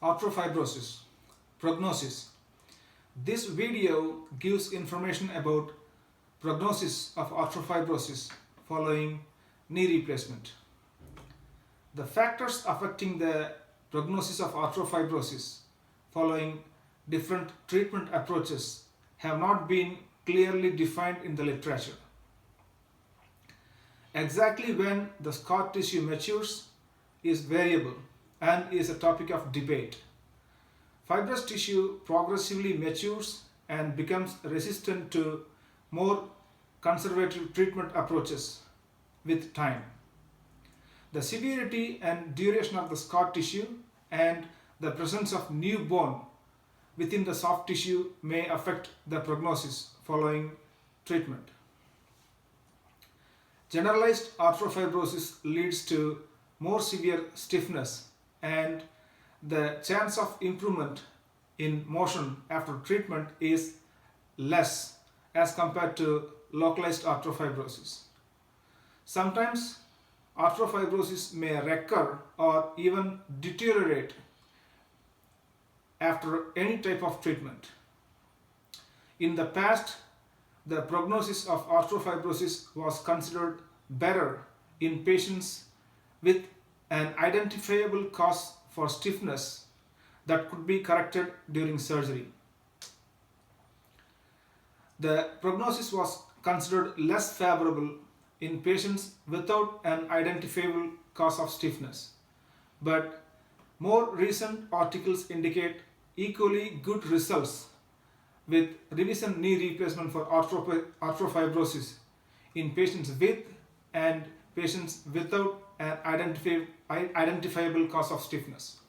Arthrofibrosis, Prognosis. This video gives information about prognosis of arthrofibrosis following knee replacement. The factors affecting the prognosis of arthrofibrosis following different treatment approaches have not been clearly defined in the literature. Exactly when the scar tissue matures is variable and is a topic of debate. Fibrous tissue progressively matures and becomes resistant to more conservative treatment approaches with time. The severity and duration of the scar tissue and the presence of new bone within the soft tissue may affect the prognosis following treatment. Generalized arthrofibrosis leads to more severe stiffness, and the chance of improvement in motion after treatment is less as compared to localized arthrofibrosis. Sometimes arthrofibrosis may recur or even deteriorate after any type of treatment. In the past, the prognosis of arthrofibrosis was considered better in patients with an identifiable cause for stiffness that could be corrected during surgery. The prognosis was considered less favorable in patients without an identifiable cause of stiffness, but more recent articles indicate equally good results with revision knee replacement for arthrofibrosis in patients with and patients without an identifiable cause of stiffness.